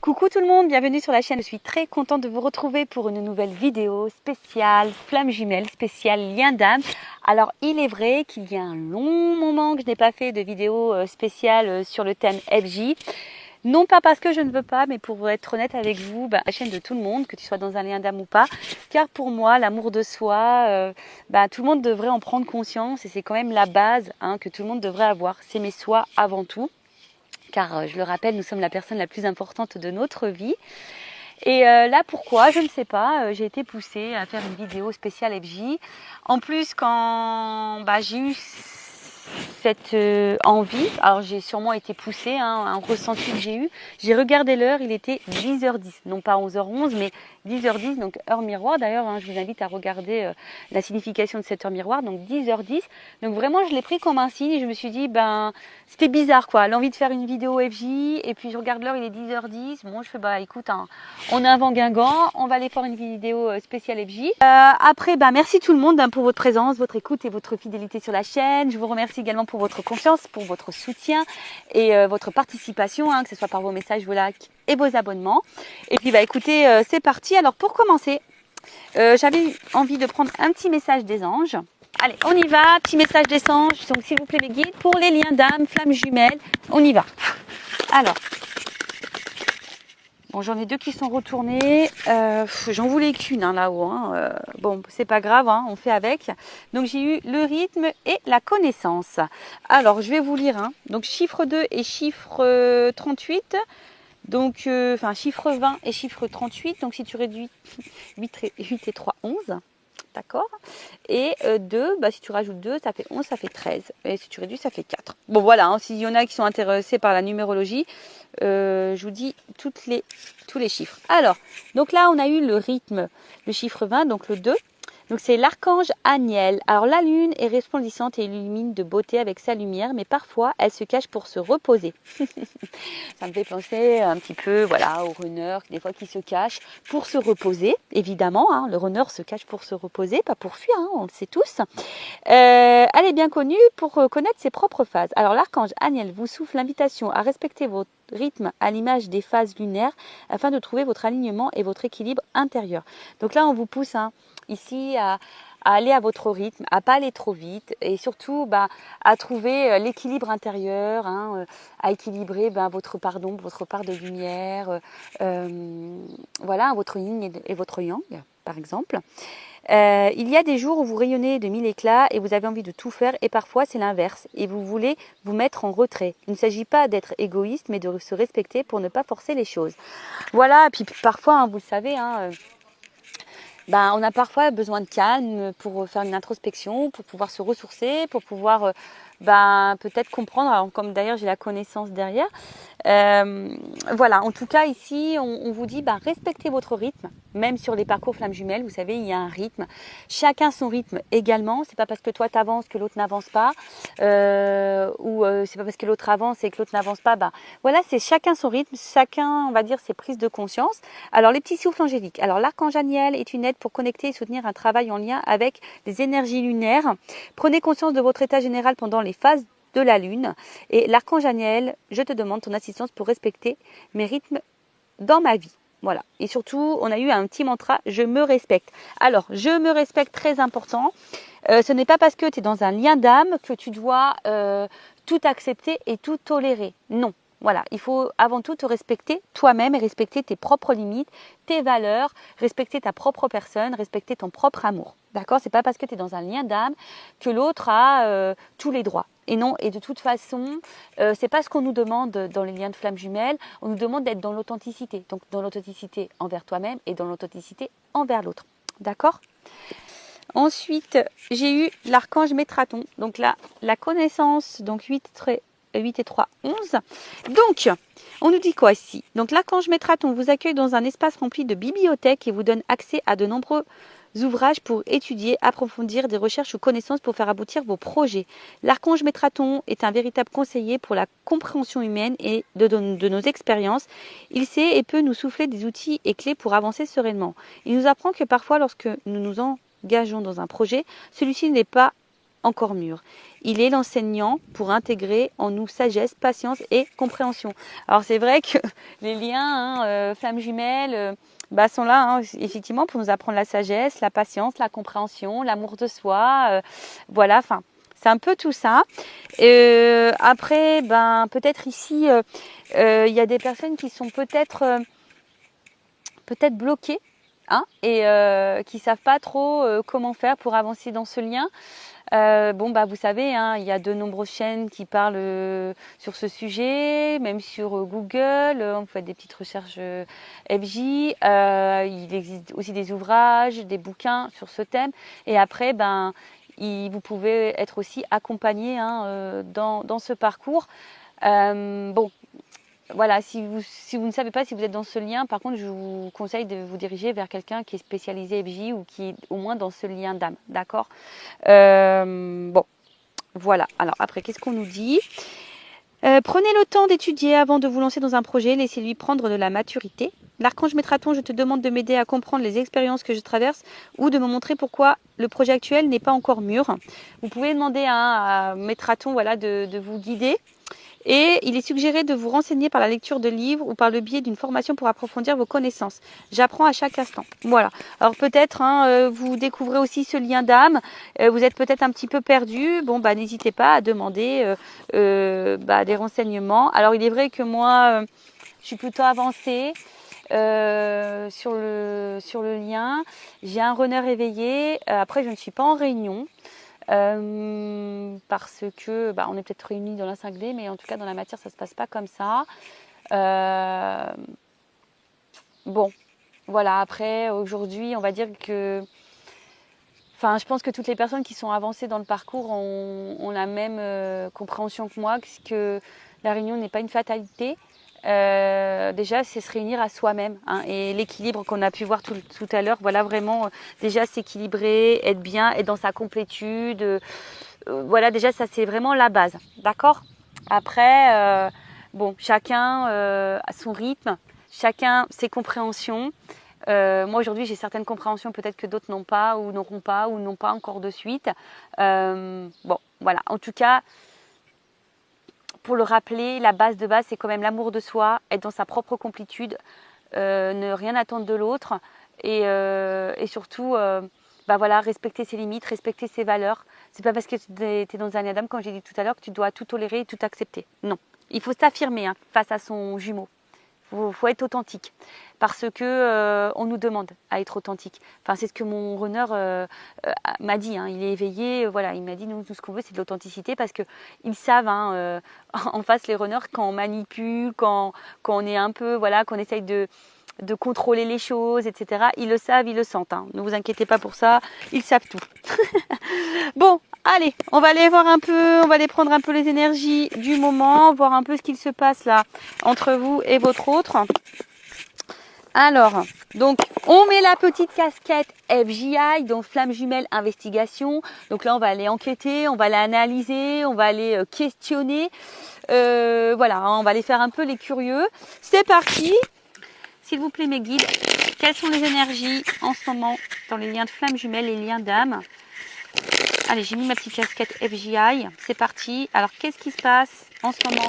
Coucou tout le monde, bienvenue sur la chaîne. Je suis très contente de vous retrouver pour une nouvelle vidéo spéciale flamme jumelle, spéciale lien d'âme. Alors il est vrai qu'il y a un long moment que je n'ai pas fait de vidéo spéciale sur le thème FJ. Non pas parce que je ne veux pas, mais pour être honnête avec vous, la chaîne de tout le monde, que tu sois dans un lien d'âme ou pas, car pour moi, l'amour de soi, tout le monde devrait en prendre conscience et c'est quand même la base que tout le monde devrait avoir. S'aimer soi avant tout. Car je le rappelle, nous sommes la personne la plus importante de notre vie. Et là, pourquoi? Je ne sais pas. J'ai été poussée à faire une vidéo spéciale FJ. En plus, quand j'ai eu cette envie, alors j'ai sûrement été poussée, un ressenti que j'ai regardé l'heure, il était 10h10, non pas 11h11, mais 10h10, donc heure miroir. D'ailleurs, je vous invite à regarder la signification de cette heure miroir, donc 10h10. Donc vraiment, je l'ai pris comme un signe et je me suis dit, c'était bizarre quoi, l'envie de faire une vidéo FJ, et puis je regarde l'heure, il est 10h10. Bon, je fais, écoute, on a un vent guingant, on va aller faire une vidéo spéciale FJ. Après, merci tout le monde pour votre présence, votre écoute et votre fidélité sur la chaîne. Je vous remercie également pour votre confiance, pour votre soutien et votre participation, que ce soit par vos messages, vos likes et vos abonnements. Et puis écoutez, c'est parti. Alors pour commencer, j'avais envie de prendre un petit message des anges. Allez, on y va, petit message des anges. Donc s'il vous plaît mes guides, pour les liens d'âme, flammes jumelles, on y va. Alors, bon, j'en ai deux qui sont retournés. J'en voulais qu'une là-haut. Bon, c'est pas grave, on fait avec. Donc j'ai eu le rythme et la connaissance. Alors, je vais vous lire. Donc chiffre 2 et chiffre 38. Donc, chiffre 20 et chiffre 38. Donc si tu réduis 8 et 3, 11. D'accord. Et 2, si tu rajoutes 2, ça fait 11, ça fait 13. Et si tu réduis, ça fait 4. Bon, voilà, s'il y en a qui sont intéressés par la numérologie, je vous dis tous les chiffres. Alors, donc là, on a eu le rythme, le chiffre 20, donc le 2. Donc c'est l'archange Aniel. Alors la lune est resplendissante et illumine de beauté avec sa lumière, mais parfois elle se cache pour se reposer. Ça me fait penser un petit peu au runner, des fois qui se cache pour se reposer, évidemment. Le runner se cache pour se reposer, pas pour fuir, on le sait tous. Elle est bien connue pour connaître ses propres phases. Alors l'archange Aniel vous souffle l'invitation à respecter votre rythme à l'image des phases lunaires afin de trouver votre alignement et votre équilibre intérieur. Donc là, on vous pousse ici à aller à votre rythme, à pas aller trop vite et surtout à trouver l'équilibre intérieur, à équilibrer votre part d'ombre, votre part de lumière, votre yin et votre yang, par exemple. Il y a des jours où vous rayonnez de mille éclats et vous avez envie de tout faire, et parfois c'est l'inverse et vous voulez vous mettre en retrait. Il ne s'agit pas d'être égoïste mais de se respecter pour ne pas forcer les choses. Voilà, et puis parfois, vous le savez, on a parfois besoin de calme pour faire une introspection, pour pouvoir se ressourcer, pour pouvoir peut-être comprendre, alors, comme d'ailleurs j'ai la connaissance derrière. En tout cas ici on vous dit respectez votre rythme, même sur les parcours flammes jumelles, vous savez il y a un rythme, chacun son rythme également, c'est pas parce que toi tu avances que l'autre n'avance pas, ou c'est pas parce que l'autre avance et que l'autre n'avance pas, c'est chacun son rythme, chacun on va dire ses prises de conscience. Alors les petits souffles angéliques, alors l'archange Aniel est une aide pour connecter et soutenir un travail en lien avec les énergies lunaires. Prenez conscience de votre état général pendant les phases de la lune, et l'archange Aniel, je te demande ton assistance pour respecter mes rythmes dans ma vie. Voilà. Et surtout, on a eu un petit mantra, je me respecte. Alors, je me respecte, très important. Ce n'est pas parce que tu es dans un lien d'âme que tu dois tout accepter et tout tolérer. Non. Voilà, il faut avant tout te respecter toi-même et respecter tes propres limites, tes valeurs, respecter ta propre personne, respecter ton propre amour. D'accord? C'est pas parce que tu es dans un lien d'âme que l'autre a tous les droits. Et non, et de toute façon, c'est pas ce qu'on nous demande dans les liens de flammes jumelles. On nous demande d'être dans l'authenticité. Donc dans l'authenticité envers toi-même et dans l'authenticité envers l'autre. D'accord? Ensuite, j'ai eu l'archange Métraton. Donc là, la connaissance, donc 8 et 3, 11. Donc, on nous dit quoi ici? Donc l'archange Métraton vous accueille dans un espace rempli de bibliothèques et vous donne accès à de nombreux ouvrages pour étudier, approfondir des recherches ou connaissances pour faire aboutir vos projets. L'archange Métraton est un véritable conseiller pour la compréhension humaine et de nos expériences. Il sait et peut nous souffler des outils et clés pour avancer sereinement. Il nous apprend que parfois, lorsque nous nous engageons dans un projet, celui-ci n'est pas encore mûr. Il est l'enseignant pour intégrer en nous sagesse, patience et compréhension. Alors c'est vrai que les liens, flammes jumelles, sont là, hein, effectivement, pour nous apprendre la sagesse, la patience, la compréhension, l'amour de soi. Voilà, enfin, c'est un peu tout ça. Après, peut-être ici, il y a des personnes qui sont peut-être bloquées, hein, et qui savent pas trop comment faire pour avancer dans ce lien. Vous savez, hein, il y a de nombreuses chaînes qui parlent sur ce sujet, même sur Google, on fait des petites recherches FJ. Il existe aussi des ouvrages, des bouquins sur ce thème. Et après, vous pouvez être aussi accompagné, hein, dans ce parcours. Voilà, si vous ne savez pas si vous êtes dans ce lien, par contre, je vous conseille de vous diriger vers quelqu'un qui est spécialisé FJ ou qui est au moins dans ce lien d'âme, d'accord? Voilà. Alors après, qu'est-ce qu'on nous dit? Prenez le temps d'étudier avant de vous lancer dans un projet, laissez-lui prendre de la maturité. L'archange Métraton, je te demande de m'aider à comprendre les expériences que je traverse ou de me montrer pourquoi le projet actuel n'est pas encore mûr. Vous pouvez demander à Métraton, voilà, de vous guider. Et il est suggéré de vous renseigner par la lecture de livres ou par le biais d'une formation pour approfondir vos connaissances. J'apprends à chaque instant. Voilà. Alors peut-être, hein, vous découvrez aussi ce lien d'âme. Vous êtes peut-être un petit peu perdu. N'hésitez pas à demander des renseignements. Alors il est vrai que moi, je suis plutôt avancée sur le lien. J'ai un runner éveillé. Après, je ne suis pas en réunion. Parce que on est peut-être réunis dans la 5D, mais en tout cas dans la matière ça se passe pas comme ça. Voilà, après aujourd'hui on va dire que je pense que toutes les personnes qui sont avancées dans le parcours ont la même compréhension que moi, que la réunion n'est pas une fatalité. Déjà c'est se réunir à soi-même, hein, et l'équilibre qu'on a pu voir tout à l'heure, voilà, vraiment déjà s'équilibrer, être bien, être dans sa complétude, voilà, déjà ça c'est vraiment la base, d'accord? Après chacun a son rythme, chacun ses compréhensions. Moi aujourd'hui j'ai certaines compréhensions peut-être que d'autres n'ont pas ou n'auront pas ou n'ont pas encore de suite. Voilà, en tout cas pour le rappeler, la base de base, c'est quand même l'amour de soi, être dans sa propre complétude, ne rien attendre de l'autre et surtout, respecter ses limites, respecter ses valeurs. C'est pas parce que tu es dans un Adam, comme j'ai dit tout à l'heure, que tu dois tout tolérer et tout accepter. Non, il faut s'affirmer, hein, face à son jumeau. Faut être authentique parce que on nous demande à être authentique. Enfin, c'est ce que mon runner m'a dit, hein. Il est éveillé, voilà, il m'a dit nous tout ce qu'on veut c'est de l'authenticité parce que ils savent, hein, en face les runners quand on manipule, quand on est un peu, voilà, qu'on essaye de contrôler les choses, etc. Ils le savent, ils le sentent, hein. Ne vous inquiétez pas pour ça, ils savent tout. Bon, allez, on va aller voir un peu, on va aller prendre un peu les énergies du moment, voir un peu ce qu'il se passe là entre vous et votre autre. Alors, donc, on met la petite casquette FJI, donc Flamme Jumelle Investigation. Donc là, on va aller enquêter, on va aller analyser, on va aller questionner. Voilà, hein, on va aller faire un peu les curieux. C'est parti. S'il vous plaît, mes guides, quelles sont les énergies en ce moment dans les liens de Flamme Jumelle et les liens d'âme? Allez, j'ai mis ma petite casquette FJI. C'est parti. Alors, qu'est-ce qui se passe en ce moment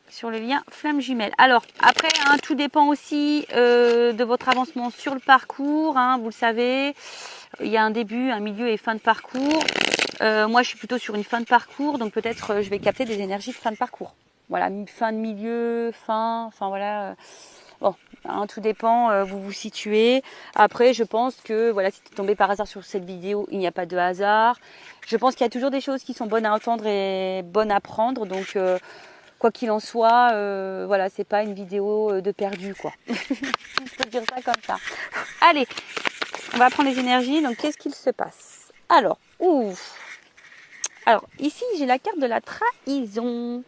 sur le lien Flamme Jumelle? Alors, après, hein, tout dépend aussi de votre avancement sur le parcours. Hein, vous le savez, il y a un début, un milieu et fin de parcours. Moi, je suis plutôt sur une fin de parcours. Donc, peut-être je vais capter des énergies de fin de parcours. Voilà, fin de milieu, fin, voilà. Bon, hein, tout dépend, vous vous situez. Après, je pense que, voilà, si tu es tombé par hasard sur cette vidéo, il n'y a pas de hasard. Je pense qu'il y a toujours des choses qui sont bonnes à entendre et bonnes à prendre. Donc, quoi qu'il en soit, voilà, c'est pas une vidéo de perdu, quoi. Je peux dire ça comme ça. Allez, on va prendre les énergies. Donc, qu'est-ce qu'il se passe? Alors, ici, j'ai la carte de la trahison.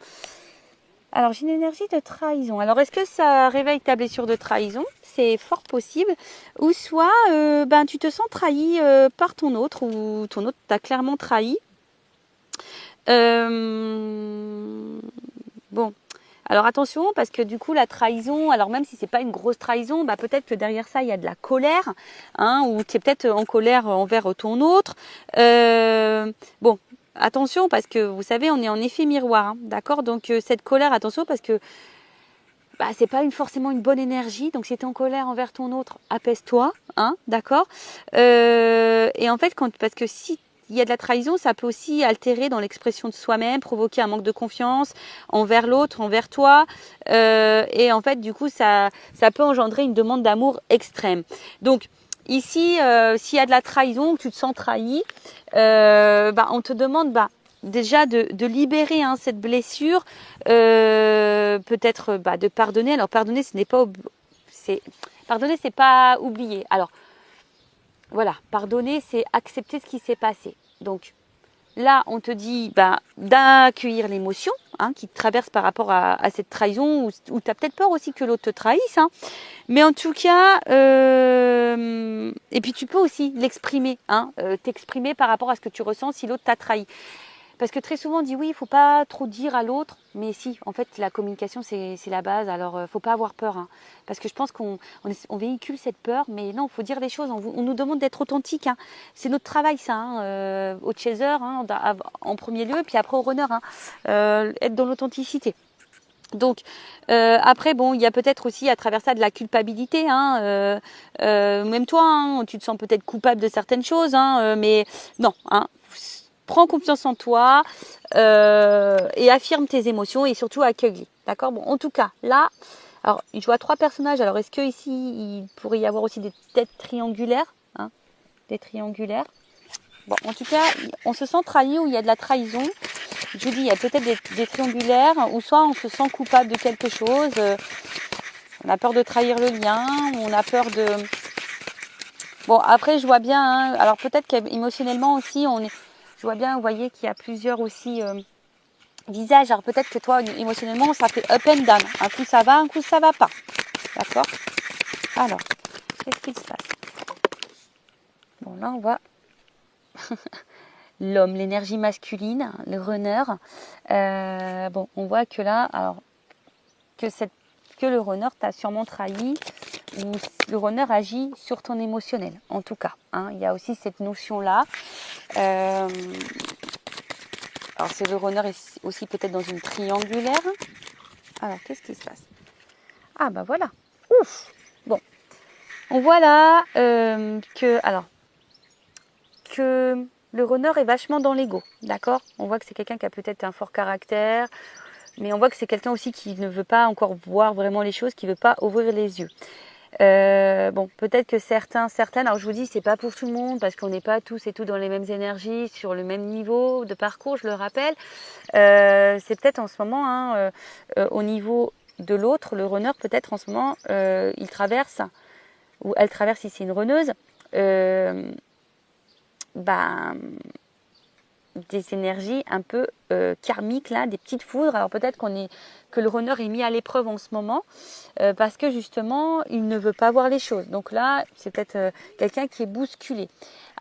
Alors, j'ai une énergie de trahison. Alors, est-ce que ça réveille ta blessure de trahison? C'est fort possible. Ou soit, tu te sens trahi par ton autre, ou ton autre t'a clairement trahi. Alors attention, parce que du coup la trahison, alors même si c'est pas une grosse trahison, bah peut-être que derrière ça il y a de la colère, hein, ou tu es peut-être en colère envers ton autre. Bon, attention parce que vous savez, on est en effet miroir, hein, d'accord. Donc cette colère, attention parce que bah, c'est pas forcément une bonne énergie. Donc si tu es en colère envers ton autre, apaise-toi, hein, d'accord. Et en fait, parce que si il y a de la trahison, ça peut aussi altérer dans l'expression de soi-même, provoquer un manque de confiance envers l'autre, envers toi. Et en fait, du coup, ça peut engendrer une demande d'amour extrême. Donc, ici, s'il y a de la trahison, que tu te sens trahi, on te demande déjà de libérer cette blessure, peut-être de pardonner. Alors, pardonner, pardonner, c'est pas oublier. Alors, voilà, pardonner, c'est accepter ce qui s'est passé. Donc là, on te dit d'accueillir l'émotion qui te traverse par rapport à cette trahison, ou tu as peut-être peur aussi que l'autre te trahisse. Mais en tout cas, et puis tu peux aussi l'exprimer, t'exprimer par rapport à ce que tu ressens si l'autre t'a trahi. Parce que très souvent on dit oui, il ne faut pas trop dire à l'autre, mais si, en fait la communication c'est la base, alors il ne faut pas avoir peur. Parce que je pense qu'on véhicule cette peur, mais non, il faut dire les choses, on nous demande d'être authentique. C'est notre travail ça, au chaser, en premier lieu, puis après au runner, être dans l'authenticité. Donc après bon, il y a peut-être aussi à travers ça de la culpabilité, même toi, tu te sens peut-être coupable de certaines choses, mais non, prends confiance en toi et affirme tes émotions et surtout accueille. D'accord. Bon, en tout cas, là, alors je vois 3 personnages. Alors, est-ce que ici, il pourrait y avoir aussi des têtes triangulaires, des triangulaires. Bon, en tout cas, on se sent trahi ou il y a de la trahison. Je vous dis, il y a peut-être des triangulaires ou soit on se sent coupable de quelque chose. On a peur de trahir le lien, ou on a peur de... Bon, après, je vois bien, alors peut-être qu'émotionnellement aussi, je vois bien, vous voyez qu'il y a plusieurs aussi visages. Alors peut-être que toi, émotionnellement, ça fait up and down. Un coup ça va, un coup ça va pas. D'accord. Alors, qu'est-ce qu'il se passe? Bon, là, on voit l'homme, l'énergie masculine, le runner. Bon, on voit que là, alors, que le runner t'a sûrement trahi, ou le runner agit sur ton émotionnel, en tout cas. Il y a aussi cette notion-là. Alors, c'est le runner est aussi peut-être dans une triangulaire. Alors, qu'est-ce qui se passe? Ah, bah voilà. Ouf. Bon. On voit là que le runner est vachement dans l'ego. D'accord? On voit que c'est quelqu'un qui a peut-être un fort caractère. Mais on voit que c'est quelqu'un aussi qui ne veut pas encore voir vraiment les choses, qui ne veut pas ouvrir les yeux. Bon, peut-être que certaines, alors je vous dis, c'est pas pour tout le monde, parce qu'on n'est pas tous et toutes dans les mêmes énergies, sur le même niveau de parcours, je le rappelle. C'est peut-être en ce moment, au niveau de l'autre, le runner, peut-être en ce moment, il traverse, ou elle traverse, si c'est une runneuse, des énergies un peu karmiques, là, des petites foudres. Alors peut-être que le runner est mis à l'épreuve en ce moment parce que justement il ne veut pas voir les choses. Donc là c'est peut-être quelqu'un qui est bousculé.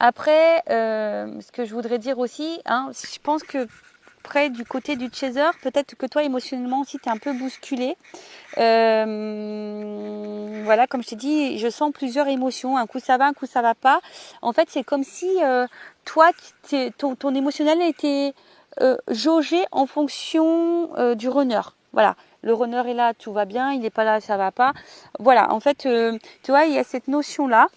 Après ce que je voudrais dire aussi, je pense que près du côté du chaser, peut-être que toi émotionnellement aussi tu es un peu bousculé. Voilà, comme je t'ai dit, je sens plusieurs émotions. Un coup ça va, un coup ça va pas. En fait, c'est comme si toi, ton émotionnel était jaugé en fonction du runner. Voilà, le runner est là, tout va bien. Il n'est pas là, ça va pas. Voilà, en fait, tu vois, il y a cette notion-là.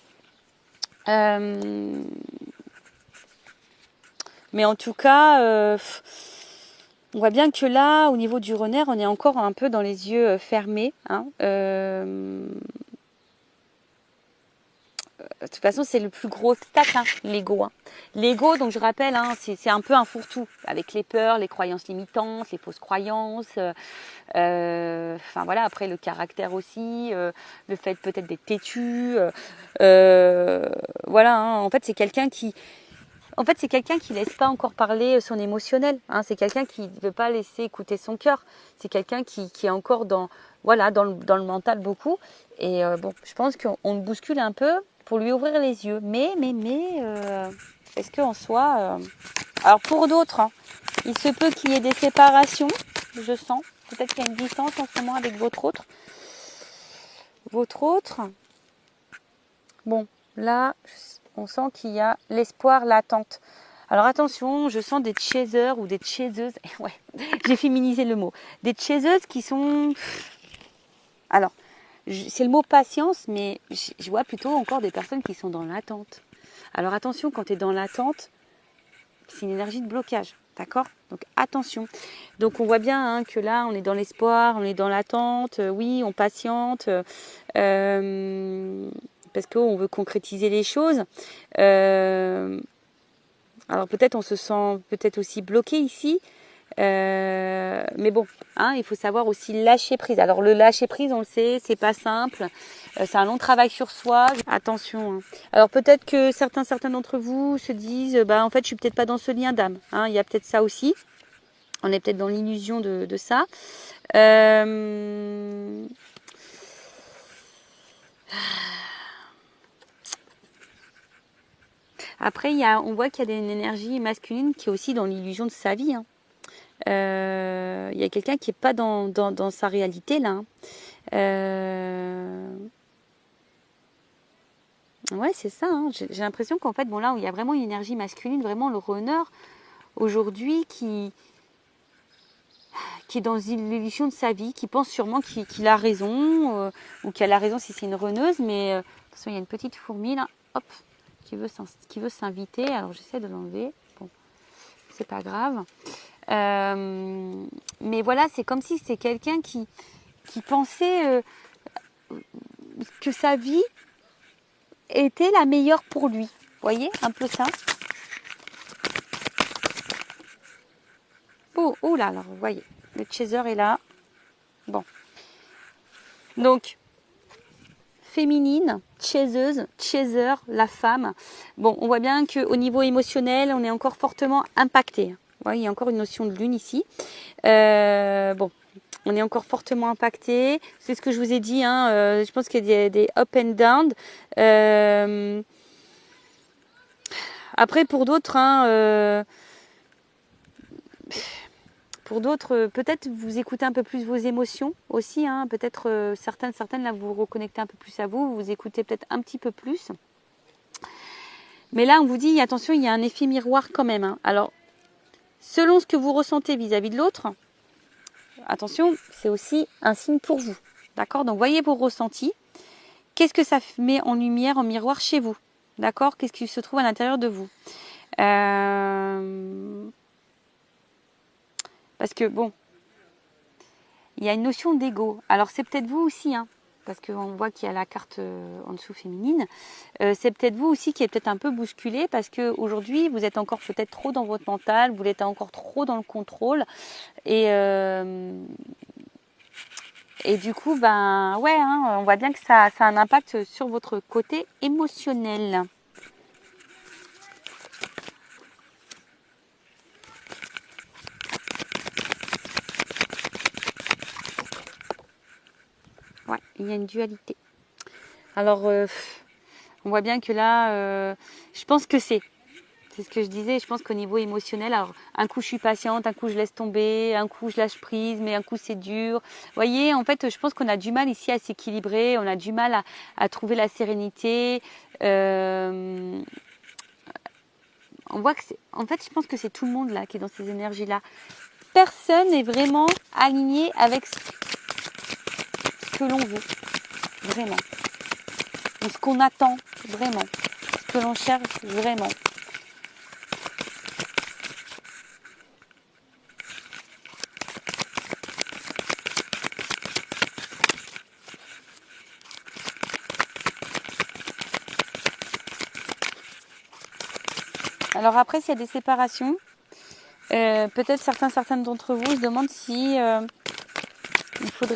Mais en tout cas, on voit bien que là, au niveau du runner, on est encore un peu dans les yeux fermés. De toute façon, c'est le plus gros obstacle, l'ego. L'ego, donc je rappelle, c'est un peu un fourre-tout, avec les peurs, les croyances limitantes, les fausses croyances. Voilà, après le caractère aussi, le fait peut-être d'être têtu. Voilà, en fait, c'est quelqu'un qui... En fait, c'est quelqu'un qui ne laisse pas encore parler son émotionnel. C'est quelqu'un qui ne veut pas laisser écouter son cœur. C'est quelqu'un qui est encore dans le mental beaucoup. Et je pense qu'on le bouscule un peu pour lui ouvrir les yeux. Mais est-ce qu'en soi... Alors pour d'autres, il se peut qu'il y ait des séparations, je sens. Peut-être qu'il y a une distance en ce moment avec votre autre. Votre autre. Bon, là, on sent qu'il y a l'espoir, l'attente. Alors attention, je sens des chasers ou des chaseuses. Ouais, j'ai féminisé le mot. Des chaseuses qui sont... Alors, c'est le mot patience, mais je vois plutôt encore des personnes qui sont dans l'attente. Alors attention, quand tu es dans l'attente, c'est une énergie de blocage. D'accord? Donc attention. Donc on voit bien hein, que là, on est dans l'espoir, on est dans l'attente. Oui, on patiente. Parce qu'on veut concrétiser les choses. Alors peut-être on se sent peut-être aussi bloqué ici. Mais bon, hein, il faut savoir aussi lâcher prise. Alors le lâcher prise, on le sait, c'est pas simple. C'est un long travail sur soi. Attention. Hein. Alors peut-être que certains d'entre vous se disent, bah en fait, je suis peut-être pas dans ce lien d'âme. Hein, il y a peut-être ça aussi. On est peut-être dans l'illusion de ça. Après, on voit qu'il y a une énergie masculine qui est aussi dans l'illusion de sa vie. Hein. Il y a quelqu'un qui n'est pas dans sa réalité là. Ouais, c'est ça. Hein. J'ai l'impression qu'en fait, bon là, où il y a vraiment une énergie masculine, vraiment le runner aujourd'hui qui est dans l'illusion de sa vie, qui pense sûrement qu'il a raison, ou qu'elle a raison si c'est une runneuse, mais attention, il y a une petite fourmi là, hop, qui veut s'inviter. Alors j'essaie de l'enlever. Bon, c'est pas grave. Mais voilà, c'est comme si c'est quelqu'un qui pensait que sa vie était la meilleure pour lui. Vous voyez, un peu ça. Oh là, alors vous voyez, le chaser est là. Bon. Donc, féminine, chaiseuse, chaser, la femme. Bon, on voit bien qu'au niveau émotionnel, on est encore fortement impacté. Vous voyez, il y a encore une notion de lune ici. Bon, on est encore fortement impacté. C'est ce que je vous ai dit. Hein, je pense qu'il y a des up and down. Après, pour d'autres, hein, peut-être vous écoutez un peu plus vos émotions aussi. Hein, peut-être certaines, là, vous vous reconnectez un peu plus à vous. Vous écoutez peut-être un petit peu plus. Mais là, on vous dit, attention, il y a un effet miroir quand même. Hein. Alors, selon ce que vous ressentez vis-à-vis de l'autre, attention, c'est aussi un signe pour vous. D'accord? Donc, voyez vos ressentis. Qu'est-ce que ça met en lumière, en miroir chez vous? D'accord? Qu'est-ce qui se trouve à l'intérieur de vous? Parce que, bon, il y a une notion d'ego. Alors, c'est peut-être vous aussi, hein, parce qu'on voit qu'il y a la carte en dessous féminine. C'est peut-être vous aussi qui êtes peut-être un peu bousculé, parce qu'aujourd'hui, vous êtes encore peut-être trop dans votre mental, vous êtes encore trop dans le contrôle. Et du coup, ben ouais, hein, on voit bien que ça a un impact sur votre côté émotionnel. Ouais, il y a une dualité. Alors, on voit bien que là, je pense que c'est ce que je disais, je pense qu'au niveau émotionnel, alors un coup je suis patiente, un coup je laisse tomber, un coup je lâche prise, mais un coup c'est dur. Vous voyez, en fait, je pense qu'on a du mal ici à s'équilibrer, on a du mal à trouver la sérénité. On voit que en fait, je pense que c'est tout le monde là qui est dans ces énergies-là. Personne n'est vraiment aligné avec ce que l'on veut, vraiment. Ou ce qu'on attend, vraiment. Ce que l'on cherche, vraiment. Alors après, s'il y a des séparations, peut-être certaines d'entre vous se demandent si vous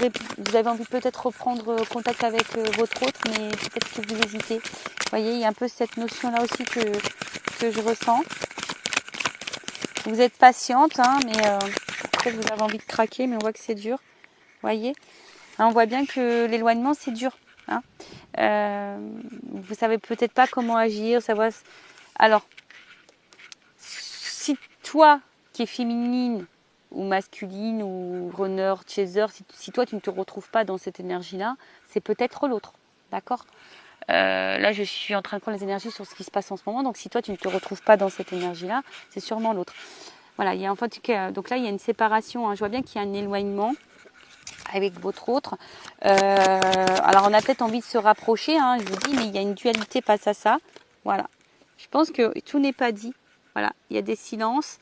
avez envie peut-être reprendre contact avec votre autre, mais peut-être que vous hésitez. Vous voyez, il y a un peu cette notion-là aussi que je ressens. Vous êtes patiente, hein, mais peut-être vous avez envie de craquer, mais on voit que c'est dur. Vous voyez, hein, on voit bien que l'éloignement, c'est dur. Hein. Vous savez peut-être pas comment agir, savoir. Alors, si toi qui es féminine ou masculine ou runner, chaser, si toi tu ne te retrouves pas dans cette énergie-là, c'est peut-être l'autre, d'accord? Là, je suis en train de prendre les énergies sur ce qui se passe en ce moment, donc si toi tu ne te retrouves pas dans cette énergie-là, c'est sûrement l'autre. Voilà, il y a en fait, donc là il y a une séparation, hein. Je vois bien qu'il y a un éloignement avec votre autre. Alors on a peut-être envie de se rapprocher, hein, je vous dis, mais il y a une dualité face à ça. Voilà. Je pense que tout n'est pas dit. Voilà, il y a des silences.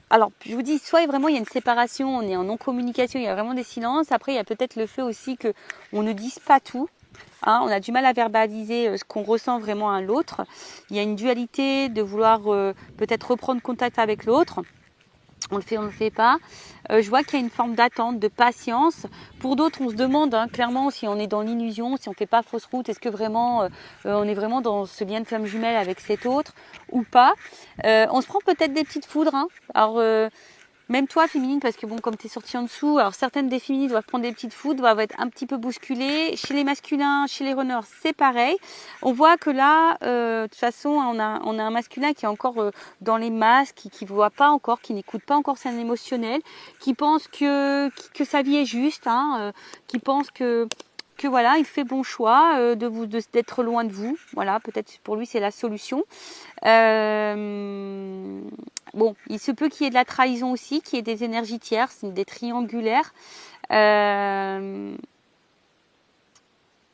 Alors, je vous dis, soit vraiment il y a une séparation, on est en non-communication, il y a vraiment des silences. Après, il y a peut-être le fait aussi que on ne dise pas tout. Hein, on a du mal à verbaliser ce qu'on ressent vraiment à l'autre. Il y a une dualité de vouloir peut-être reprendre contact avec l'autre. On le fait pas. Je vois qu'il y a une forme d'attente, de patience. Pour d'autres, on se demande hein, clairement si on est dans l'illusion, si on fait pas fausse route, est-ce que vraiment on est vraiment dans ce lien de flamme jumelle avec cet autre ou pas. On se prend peut-être des petites foudres. Hein. Alors même toi, féminine, parce que bon, comme tu es sortie en dessous, alors certaines des féminines doivent prendre des petites foudres, doivent être un petit peu bousculées. Chez les masculins, chez les runners, c'est pareil. On voit que là, de toute façon, on a un masculin qui est encore dans les masques, qui ne voit pas encore, qui n'écoute pas encore son émotionnel, qui pense que sa vie est juste, hein, qui pense que voilà, il fait bon choix d'être loin de vous. Voilà, peut-être pour lui c'est la solution. Bon, il se peut qu'il y ait de la trahison aussi, qu'il y ait des énergies tierces, des triangulaires.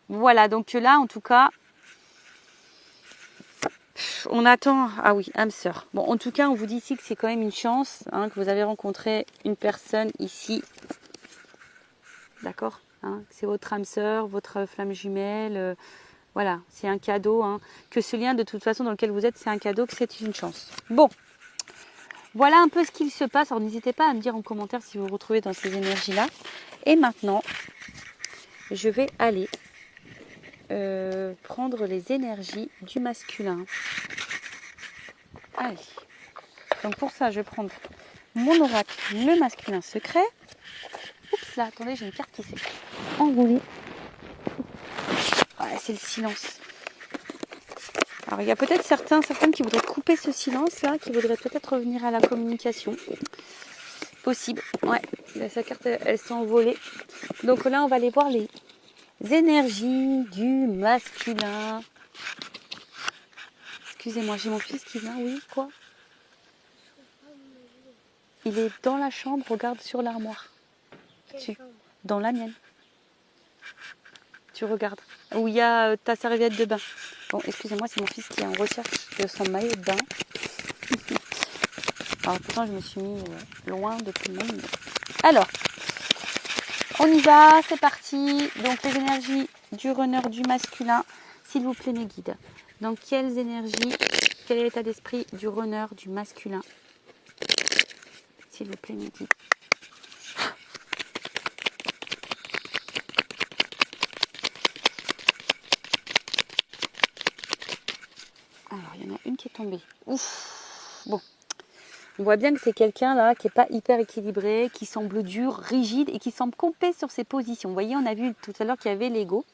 Voilà, donc là en tout cas, on attend. Ah oui, âme sœur. Bon, en tout cas, on vous dit ici que c'est quand même une chance hein, que vous avez rencontré une personne ici. D'accord hein, c'est votre âme sœur, votre flamme jumelle. Voilà, c'est un cadeau. Hein, que ce lien, de toute façon, dans lequel vous êtes, c'est un cadeau, que c'est une chance. Bon, voilà un peu ce qu'il se passe. Alors, n'hésitez pas à me dire en commentaire si vous vous retrouvez dans ces énergies-là. Et maintenant, je vais aller prendre les énergies du masculin. Allez. Donc, pour ça, je vais prendre mon oracle, le masculin secret. Oups, là, attendez, j'ai une carte qui s'est enroulée. Voilà, c'est le silence. Alors, il y a peut-être certaines qui voudraient couper ce silence-là, qui voudraient peut-être revenir à la communication. Possible. Ouais, sa carte, elle s'est envolée. Donc là, on va aller voir les énergies du masculin. Excusez-moi, j'ai mon fils qui vient. Oui, quoi? Il est dans la chambre, regarde sur l'armoire. Dans la mienne. Tu regardes. Où il y a ta serviette de bain. Bon, excusez-moi, c'est mon fils qui est en recherche de son maillot de bain. Alors pourtant, je me suis mis loin de tout le monde. Alors, on y va, c'est parti. Donc, les énergies du runner du masculin. S'il vous plaît, mes guides. Dans quelles énergies, quel est l'état d'esprit du runner du masculin? S'il vous plaît, mes guides. Alors, il y en a une qui est tombée. Ouf. Bon. On voit bien que c'est quelqu'un là qui n'est pas hyper équilibré, qui semble dur, rigide et qui semble complet sur ses positions. Vous voyez, on a vu tout à l'heure qu'il y avait l'ego.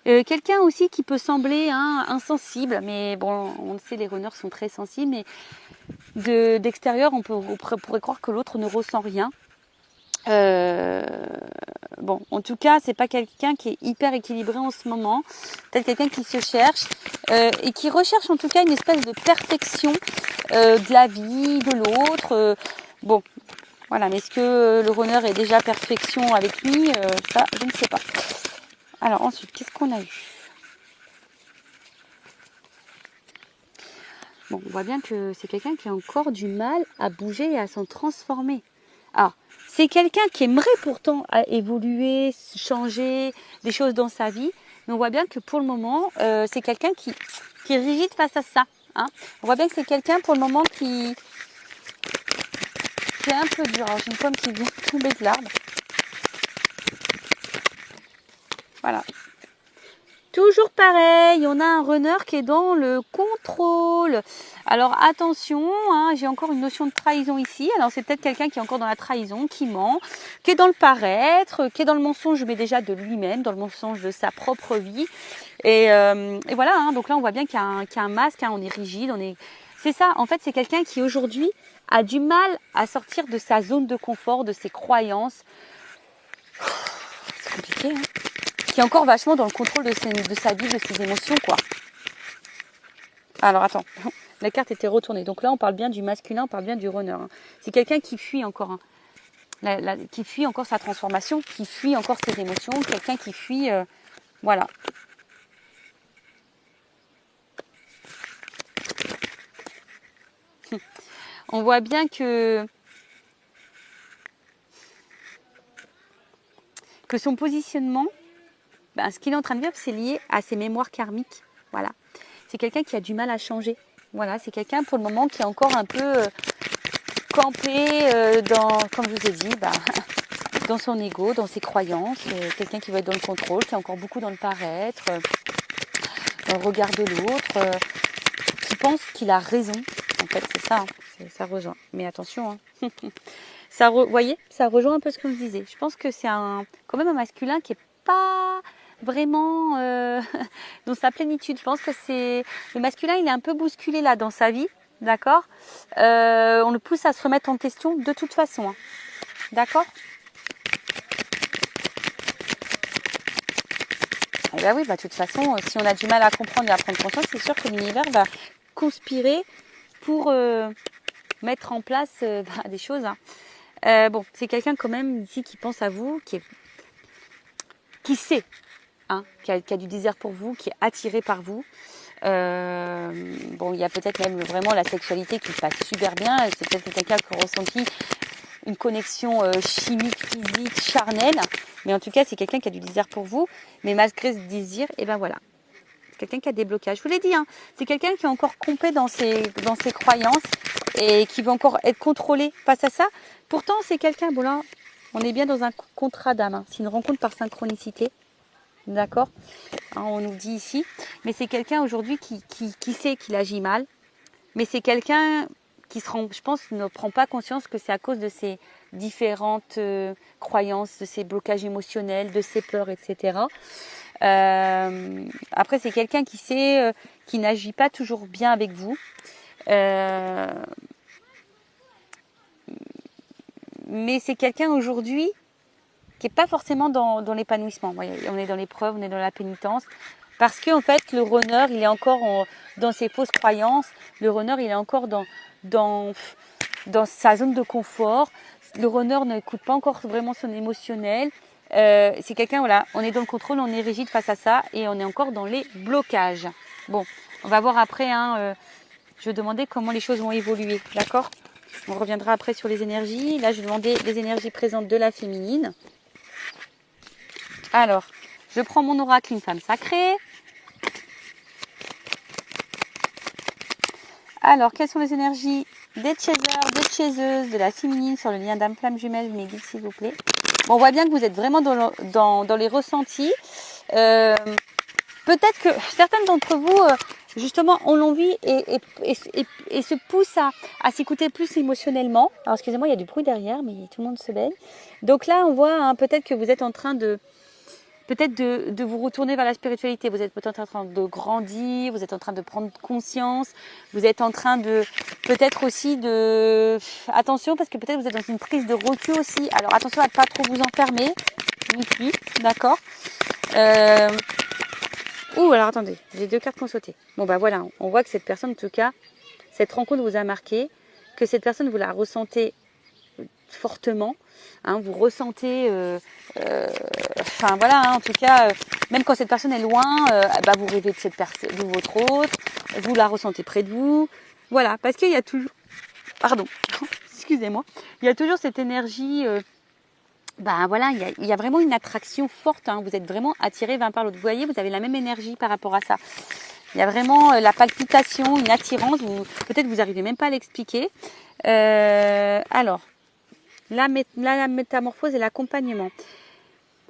Quelqu'un aussi qui peut sembler insensible, mais bon, on le sait, les runners sont très sensibles, mais d'extérieur, on pourrait croire que l'autre ne ressent rien. Bon, en tout cas, c'est pas quelqu'un qui est hyper équilibré en ce moment. Peut-être quelqu'un qui se cherche et qui recherche en tout cas une espèce de perfection de la vie, de l'autre. Bon, voilà. Mais est-ce que le runner est déjà perfection avec lui? Ça, je ne sais pas. Alors ensuite, qu'est-ce qu'on a eu? Bon, on voit bien que c'est quelqu'un qui a encore du mal à bouger et à s'en transformer. Alors, c'est quelqu'un qui aimerait pourtant évoluer, changer des choses dans sa vie, mais on voit bien que pour le moment, c'est quelqu'un qui est rigide face à ça. Hein. On voit bien que c'est quelqu'un pour le moment qui est un peu dur. Alors, j'ai une pomme qui vient tomber de l'arbre. Voilà. Toujours pareil, on a un runner qui est dans le contrôle. Alors attention, hein, j'ai encore une notion de trahison ici. Alors c'est peut-être quelqu'un qui est encore dans la trahison, qui ment, qui est dans le paraître, qui est dans le mensonge, mais déjà de lui-même, dans le mensonge de sa propre vie. Et voilà, hein, donc là on voit bien qu'il y a un masque, hein, on est rigide, on est C'est ça, en fait, c'est quelqu'un qui aujourd'hui a du mal à sortir de sa zone de confort, de ses croyances. C'est compliqué, hein. Qui est encore vachement dans le contrôle de sa vie, de ses émotions, quoi. Alors, attends, la carte était retournée. Donc là, on parle bien du masculin, on parle bien du runner. Hein. C'est quelqu'un qui fuit encore, hein. Qui fuit encore sa transformation, qui fuit encore ses émotions, quelqu'un qui fuit... voilà. On voit bien que son positionnement, ce qu'il est en train de vivre, c'est lié à ses mémoires karmiques. Voilà. C'est quelqu'un qui a du mal à changer. Voilà, c'est quelqu'un pour le moment qui est encore un peu campé comme je vous ai dit, dans son ego, dans ses croyances. Quelqu'un qui va être dans le contrôle, qui est encore beaucoup dans le paraître, dans le regard de l'autre, qui pense qu'il a raison. En fait, c'est ça, hein, ça rejoint. Mais attention, hein. Vous voyez, ça rejoint un peu ce que je disais. Je pense que c'est quand même un masculin qui n'est pas vraiment dans sa plénitude. Je pense que le masculin, il est un peu bousculé là dans sa vie, d'accord. On le pousse à se remettre en question de toute façon, hein. D'accord. Et bien oui, de toute façon, si on a du mal à comprendre et à prendre conscience, c'est sûr que l'univers va conspirer pour mettre en place des choses, hein. Bon, c'est quelqu'un quand même ici qui pense à vous, qui sait, hein, qui a du désir pour vous, qui est attiré par vous. Bon, il y a peut-être même vraiment la sexualité qui passe super bien. C'est peut-être quelqu'un qui a ressenti une connexion chimique, physique, charnelle. Mais en tout cas, c'est quelqu'un qui a du désir pour vous. Mais malgré ce désir, et ben voilà. C'est quelqu'un qui a des blocages. Je vous l'ai dit, hein, c'est quelqu'un qui est encore complet dans ses croyances et qui veut encore être contrôlé face à ça. Pourtant, c'est quelqu'un, bon là, on est bien dans un contrat d'âme. Hein. C'est une rencontre par synchronicité. D'accord, hein, on nous dit ici. Mais c'est quelqu'un aujourd'hui qui sait qu'il agit mal. Mais c'est quelqu'un qui je pense, ne prend pas conscience que c'est à cause de ses différentes croyances, de ses blocages émotionnels, de ses peurs, etc. Après, c'est quelqu'un qui sait, qui n'agit pas toujours bien avec vous. Mais c'est quelqu'un aujourd'hui qui n'est pas forcément dans l'épanouissement. On est dans l'épreuve, on est dans la pénitence. Parce qu'en fait, le runner, il est encore dans ses fausses croyances. Le runner, il est encore dans sa zone de confort. Le runner n'écoute pas encore vraiment son émotionnel. C'est quelqu'un, voilà, on est dans le contrôle, on est rigide face à ça et on est encore dans les blocages. Bon, on va voir après, hein, je vais demander comment les choses vont évoluer, d'accord ? On reviendra après sur les énergies. Là, je vais demander les énergies présentes de la féminine. Alors, je prends mon oracle, une femme sacrée. Alors, quelles sont les énergies des chasers, des chaseuses, de la féminine sur le lien d'âme flamme jumelle, mes guides, s'il vous plaît. Bon, on voit bien que vous êtes vraiment dans les ressentis. Peut-être que certaines d'entre vous, justement, ont l'envie et se poussent à s'écouter plus émotionnellement. Alors, excusez-moi, il y a du bruit derrière, mais tout le monde se baigne. Donc là, on voit hein, peut-être que vous êtes en train de vous retourner vers la spiritualité. Vous êtes peut-être en train de grandir, vous êtes en train de prendre conscience, vous êtes en train de peut-être aussi de... Attention, parce que peut-être vous êtes dans une prise de recul aussi. Alors attention à ne pas trop vous enfermer non plus, d'accord. Alors attendez, j'ai 2 cartes qui ont sauté. Bon bah voilà, on voit que cette personne, en tout cas, cette rencontre vous a marqué, que cette personne vous la ressentez fortement, hein, vous ressentez, enfin voilà, hein, en tout cas, même quand cette personne est loin, vous rêvez de cette personne, de votre autre, vous la ressentez près de vous, voilà, parce qu'il y a toujours, pardon, excusez-moi, il y a toujours cette énergie, voilà, il y a vraiment une attraction forte, hein, vous êtes vraiment attiré l'un par l'autre, vous voyez, vous avez la même énergie par rapport à ça. Il y a vraiment la palpitation, une attirance, peut-être vous n'arrivez même pas à l'expliquer. Alors, la métamorphose et l'accompagnement.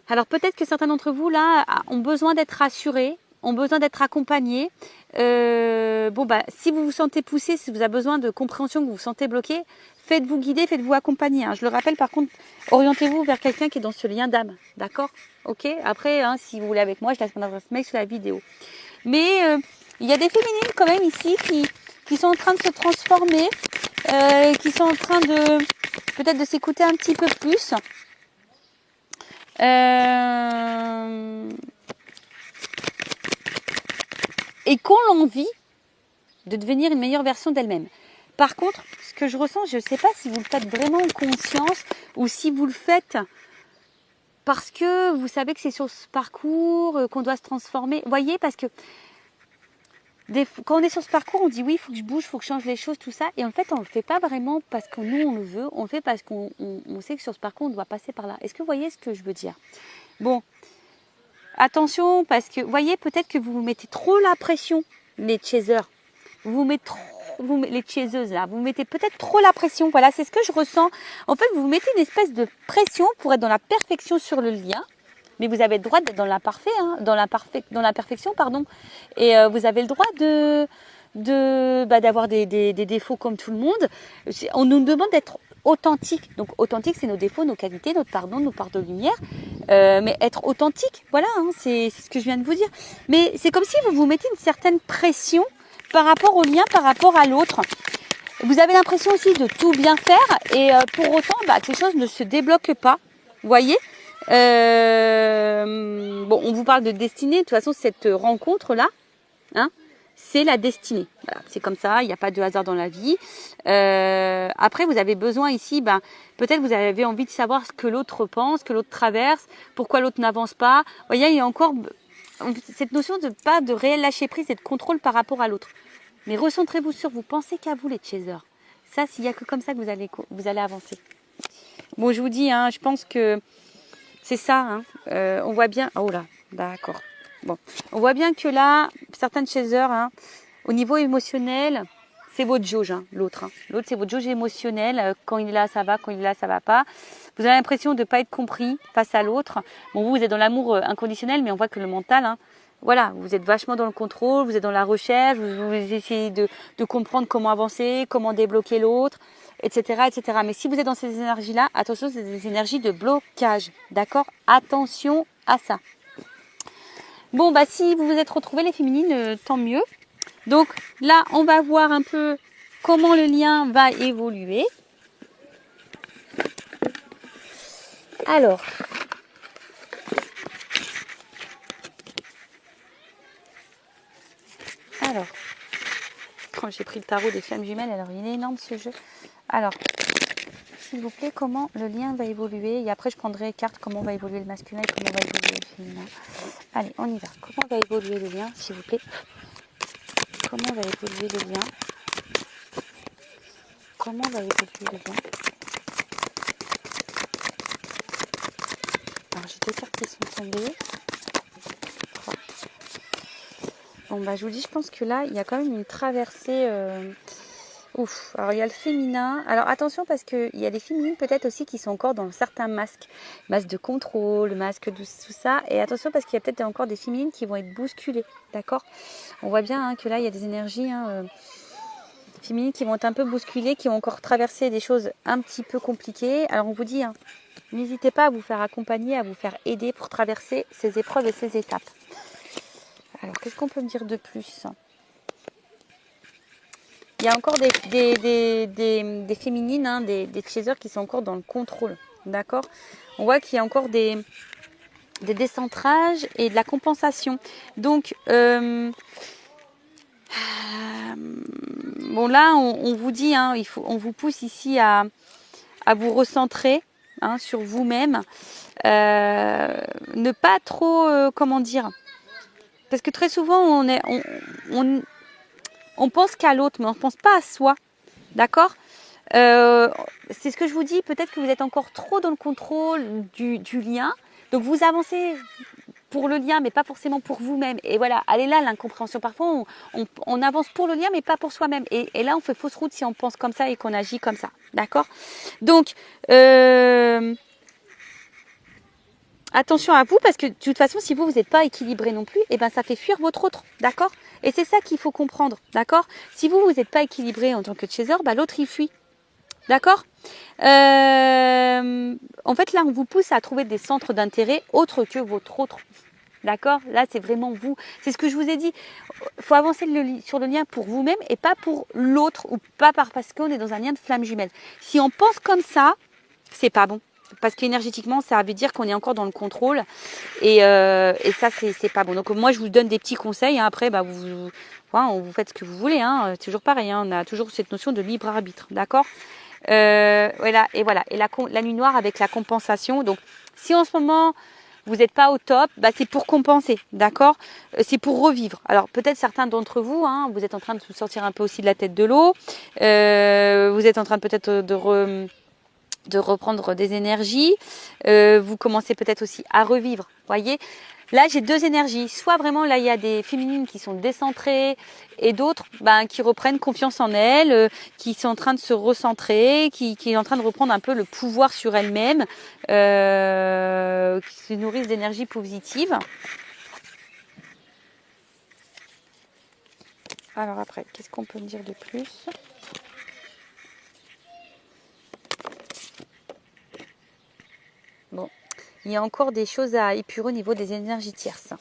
Alors peut-être que certains d'entre vous là ont besoin d'être rassurés, ont besoin d'être accompagnés. Si vous vous sentez poussé, si vous avez besoin de compréhension, que vous vous sentez bloqué, faites-vous guider, faites-vous accompagner. Hein. Je le rappelle par contre, orientez-vous vers quelqu'un qui est dans ce lien d'âme, d'accord ? Ok ? Après, hein, si vous voulez avec moi, je laisse mon adresse mail sur la vidéo. Mais il y a des féminines quand même ici qui sont en train de se transformer, qui sont en train de peut-être de s'écouter un petit peu plus. Et qui ont l'envie de devenir une meilleure version d'elle-même. Par contre, ce que je ressens, je ne sais pas si vous le faites vraiment en conscience ou si vous le faites parce que vous savez que c'est sur ce parcours qu'on doit se transformer. Vous voyez, parce que quand on est sur ce parcours, on dit oui, il faut que je bouge, il faut que je change les choses, tout ça. Et en fait, on ne le fait pas vraiment parce que nous, on le veut. On le fait parce qu'on sait que sur ce parcours, on doit passer par là. Est-ce que vous voyez ce que je veux dire? Bon, attention, parce que vous voyez, peut-être que vous vous mettez trop la pression, les chasers. Les chaseuses là, vous mettez peut-être trop la pression. Voilà, c'est ce que je ressens. En fait, vous mettez une espèce de pression pour être dans la perfection sur le lien. Mais vous avez le droit d'être dans l'imparfait, hein, dans la perfection, pardon. Et vous avez le droit d'avoir des défauts comme tout le monde. On nous demande d'être authentique. Donc authentique, c'est nos défauts, nos qualités, notre pardon, nos parts de lumière. Mais être authentique, voilà, hein, c'est ce que je viens de vous dire. Mais c'est comme si vous vous mettez une certaine pression par rapport au lien, par rapport à l'autre. Vous avez l'impression aussi de tout bien faire et pour autant, quelque chose ne se débloque pas. Vous voyez? Bon, on vous parle de destinée. De toute façon, cette rencontre-là, hein, c'est la destinée. Voilà, c'est comme ça, il n'y a pas de hasard dans la vie. Après, vous avez besoin ici, peut-être vous avez envie de savoir ce que l'autre pense, que l'autre traverse, pourquoi l'autre n'avance pas. Vous voyez, il y a encore cette notion de réel lâcher prise et de contrôle par rapport à l'autre. Mais recentrez-vous sur vous, pensez qu'à vous les chasers. Ça, s'il n'y a que comme ça que vous allez avancer. Bon, je vous dis, hein, je pense que c'est ça. Hein. On voit bien. Oh là, d'accord. Bon, on voit bien que là, certains chasers, hein, au niveau émotionnel, c'est votre jauge, hein, l'autre. Hein. L'autre, c'est votre jauge émotionnelle. Quand il est là, ça va. Quand il est là, ça va pas. Vous avez l'impression de ne pas être compris face à l'autre. Bon, vous êtes dans l'amour inconditionnel, mais on voit que le mental, hein, voilà, vous êtes vachement dans le contrôle, vous êtes dans la recherche, vous essayez de comprendre comment avancer, comment débloquer l'autre, etc., etc. Mais si vous êtes dans ces énergies-là, attention, c'est des énergies de blocage, d'accord? Attention à ça. Bon, si vous vous êtes retrouvés les féminines, tant mieux. Donc là, on va voir un peu comment le lien va évoluer. Alors, quand j'ai pris le tarot des flammes jumelles, alors il est énorme ce jeu. Alors, s'il vous plaît, comment le lien va évoluer? Et après, je prendrai carte comment va évoluer le masculin et comment va évoluer le féminin. Allez, on y va. Comment va évoluer le lien, s'il vous plaît? Comment va évoluer le lien? Comment va évoluer le lien? Alors, j'ai deux cartes qui sont tombées. Bon, je vous dis, je pense que là, il y a quand même une traversée. Ouf. Alors, il y a le féminin. Alors, attention, parce qu'il y a des féminines peut-être aussi qui sont encore dans certains masques. Masque de contrôle, masque de tout ça. Et attention, parce qu'il y a peut-être encore des féminines qui vont être bousculées. D'accord? On voit bien que là, il y a des énergies féminines qui vont être un peu bousculées, qui vont encore traverser des choses un petit peu compliquées. Alors, on vous dit, n'hésitez pas à vous faire accompagner, à vous faire aider pour traverser ces épreuves et ces étapes. Alors, qu'est-ce qu'on peut me dire de plus? Il y a encore des féminines, hein, des chasers qui sont encore dans le contrôle. D'accord? On voit qu'il y a encore des décentrages et de la compensation. Donc, bon là, on vous dit, hein, on vous pousse ici à vous recentrer, hein, sur vous-même. Ne pas trop, comment dire? Parce que très souvent, on pense qu'à l'autre, mais on ne pense pas à soi. D'accord? C'est ce que je vous dis. Peut-être que vous êtes encore trop dans le contrôle du lien. Donc, vous avancez pour le lien, mais pas forcément pour vous-même. Et voilà, elle est là, l'incompréhension. Parfois, on avance pour le lien, mais pas pour soi-même. Et là, on fait fausse route si on pense comme ça et qu'on agit comme ça. D'accord? Donc, attention à vous, parce que de toute façon, si vous n'êtes pas équilibré non plus, ça fait fuir votre autre, d'accord? Et c'est ça qu'il faut comprendre, d'accord? Si vous n'êtes pas équilibré en tant que chaser, l'autre il fuit, d'accord? En fait, là, on vous pousse à trouver des centres d'intérêt autres que votre autre, D'accord? Là, c'est vraiment vous. C'est ce que je vous ai dit. Il faut avancer sur le lien pour vous-même et pas pour l'autre ou pas parce qu'on est dans un lien de flamme jumelle. Si on pense comme ça, c'est pas bon. Parce qu'énergétiquement, ça veut dire qu'on est encore dans le contrôle. Et ça, c'est pas bon. Donc, moi, je vous donne des petits conseils. Hein. Après, bah, vous faites ce que vous voulez. Hein. C'est toujours pareil. Hein. On a toujours cette notion de libre arbitre. D'accord? Voilà. Et voilà. Et la nuit noire avec la compensation. Donc, si en ce moment, vous n'êtes pas au top, bah, c'est pour compenser, d'accord? C'est pour revivre. Alors peut-être certains d'entre vous, hein, vous êtes en train de sortir un peu aussi de la tête de l'eau, vous êtes en train peut-être de reprendre des énergies, vous commencez peut-être aussi à revivre, voyez? Là, j'ai deux énergies. Soit vraiment, là, il y a des féminines qui sont décentrées et d'autres qui reprennent confiance en elles, qui sont en train de se recentrer, qui est en train de reprendre un peu le pouvoir sur elles-mêmes, qui se nourrissent d'énergie positive. Alors après, qu'est-ce qu'on peut me dire de plus ? Bon, il y a encore des choses à épurer au niveau des énergies tierces.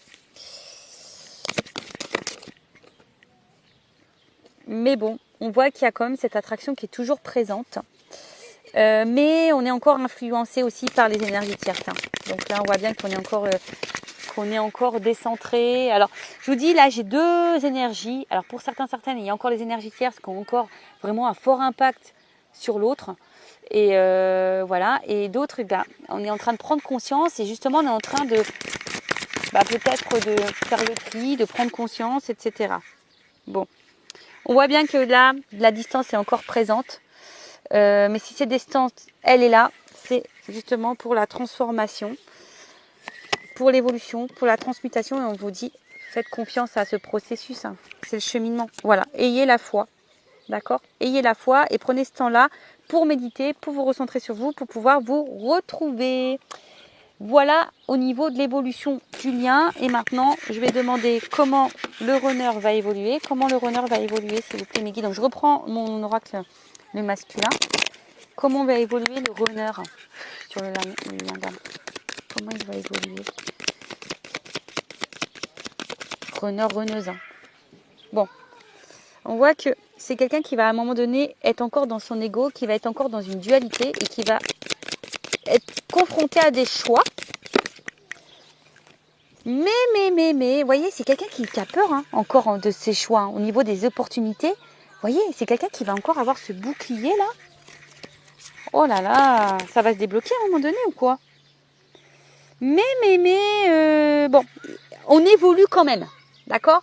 Mais bon, on voit qu'il y a quand même cette attraction qui est toujours présente. Mais on est encore influencé aussi par les énergies tierces. Hein. Donc là, on voit bien qu'on est encore décentré. Alors, je vous dis, là, j'ai deux énergies. Alors, pour certaines, il y a encore les énergies tierces qui ont encore vraiment un fort impact sur l'autre. Et voilà. Et d'autres, on est en train de prendre conscience. Et justement, on est en train de peut-être de faire le tri, de prendre conscience, etc. Bon. On voit bien que là, la distance est encore présente. Mais si cette distance, elle est là, c'est justement pour la transformation, pour l'évolution, pour la transmutation. Et on vous dit, faites confiance à ce processus. Hein. C'est le cheminement. Voilà, ayez la foi. D'accord? Ayez la foi et prenez ce temps-là pour méditer, pour vous recentrer sur vous, pour pouvoir vous retrouver. Voilà au niveau de l'évolution du lien. Et maintenant, je vais demander comment le runner va évoluer. Comment le runner va évoluer, s'il vous plaît, mes guides. Donc, je reprends mon oracle, le masculin. Comment va évoluer le runner sur le lien d'âme? Comment il va évoluer? Runner, runneuse. Bon, on voit que c'est quelqu'un qui va à un moment donné être encore dans son ego, qui va être encore dans une dualité et qui va être confronté à des choix. Mais, vous voyez, c'est quelqu'un qui a peur encore de ses choix au niveau des opportunités. Vous voyez, c'est quelqu'un qui va encore avoir ce bouclier là. Oh là là, ça va se débloquer à un moment donné ou quoi? Bon, on évolue quand même, d'accord?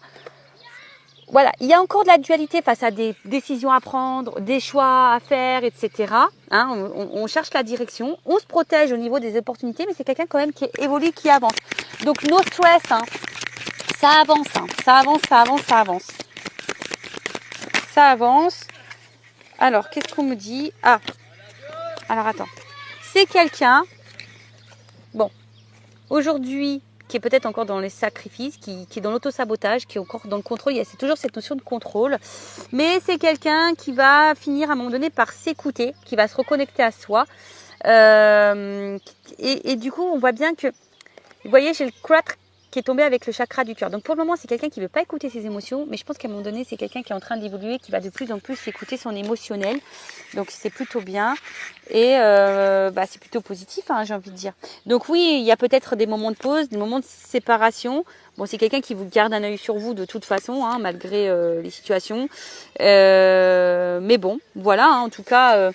Voilà, il y a encore de la dualité face à des décisions à prendre, des choix à faire, etc. Hein, on cherche la direction, on se protège au niveau des opportunités, mais c'est quelqu'un quand même qui évolue, qui avance. Donc, no stress, ça avance, ça avance. Ça avance. Alors, qu'est-ce qu'on me dit? Ah, alors attends. C'est quelqu'un, bon, aujourd'hui, qui est peut-être encore dans les sacrifices, qui est dans l'autosabotage, qui est encore dans le contrôle. C'est toujours cette notion de contrôle. Mais c'est quelqu'un qui va finir à un moment donné par s'écouter, qui va se reconnecter à soi. Et du coup, on voit bien que, vous voyez, j'ai le 4 qui est tombé avec le chakra du cœur. Donc pour le moment, c'est quelqu'un qui ne veut pas écouter ses émotions, mais je pense qu'à un moment donné, c'est quelqu'un qui est en train d'évoluer, qui va de plus en plus écouter son émotionnel. Donc c'est plutôt bien et c'est plutôt positif, j'ai envie de dire. Donc oui, il y a peut-être des moments de pause, des moments de séparation. Bon, c'est quelqu'un qui vous garde un œil sur vous de toute façon, malgré les situations. Mais bon, voilà, en tout cas...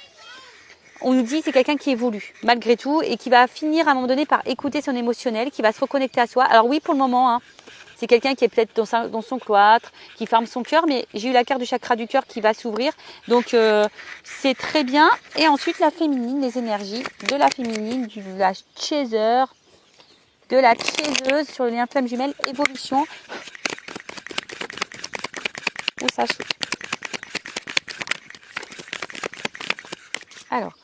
on nous dit c'est quelqu'un qui évolue malgré tout et qui va finir à un moment donné par écouter son émotionnel, qui va se reconnecter à soi. Alors oui, pour le moment, c'est quelqu'un qui est peut-être dans son cloître, qui ferme son cœur, mais j'ai eu la carte du chakra du cœur qui va s'ouvrir. Donc c'est très bien. Et ensuite la féminine, les énergies de la féminine, de la chaser, de la chaiseuse sur le lien flamme jumelle, évolution. Où ça saute. Alors,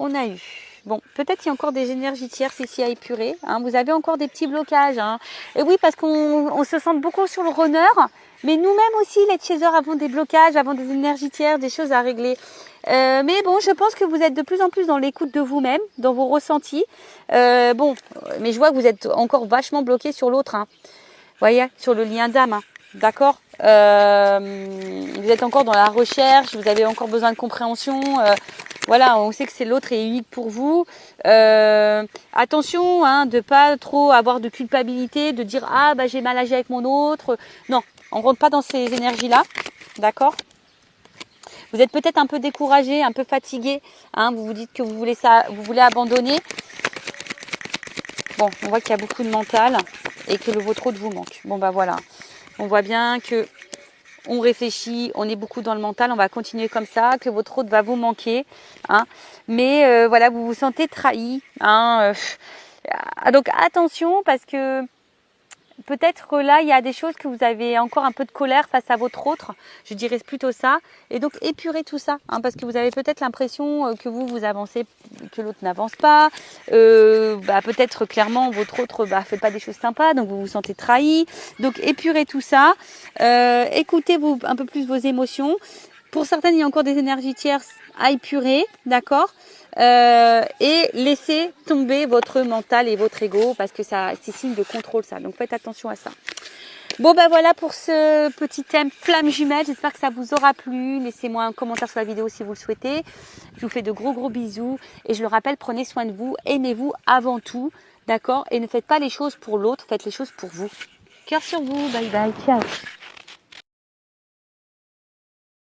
on a eu, bon, peut-être qu'il y a encore des énergies tierces ici à épurer. Vous avez encore des petits blocages. Et oui, parce qu'on se sent beaucoup sur le runner, Mais nous-mêmes aussi, les chasers, avons des blocages, avons des énergies tierces, des choses à régler. Mais bon, je pense que vous êtes de plus en plus dans l'écoute de vous-même, dans vos ressentis. Bon, mais je vois que vous êtes encore vachement bloqué sur l'autre. Hein. Vous voyez, sur le lien d'âme. Hein. D'accord. Vous êtes encore dans la recherche, vous avez encore besoin de compréhension. Voilà, on sait que c'est l'autre est unique pour vous. Attention, hein, de pas trop avoir de culpabilité, de dire ah bah j'ai mal agi avec mon autre. Non, on rentre pas dans ces énergies-là, d'accord. Vous êtes peut-être un peu découragé, un peu fatigué. Hein, vous vous dites que vous voulez ça, vous voulez abandonner. Bon, on voit qu'il y a beaucoup de mental et que votre autre vous manque. Bon bah voilà, on voit bien que on réfléchit, on est beaucoup dans le mental, on va continuer comme ça, que votre autre va vous manquer, hein. Mais voilà, vous vous sentez trahi, hein. Donc attention parce que peut-être là il y a des choses que vous avez encore un peu de colère face à votre autre, je dirais plutôt ça. Et donc épurez tout ça, hein, parce que vous avez peut-être l'impression que vous avancez, que l'autre n'avance pas. Peut-être clairement votre autre fait pas des choses sympas, donc vous vous sentez trahi. Donc épurez tout ça, écoutez un peu plus vos émotions. Pour certaines, il y a encore des énergies tierces à épurer, d'accord. Et laissez tomber votre mental et votre ego parce que ça, c'est signe de contrôle ça. Donc faites attention à ça. Bon ben voilà pour ce petit thème flamme jumelle. J'espère que ça vous aura plu. Laissez-moi un commentaire sur la vidéo si vous le souhaitez. Je vous fais de gros bisous et je le rappelle, prenez soin de vous, aimez-vous avant tout, d'accord. Et ne faites pas les choses pour l'autre, faites les choses pour vous. Cœur sur vous, bye bye, ciao.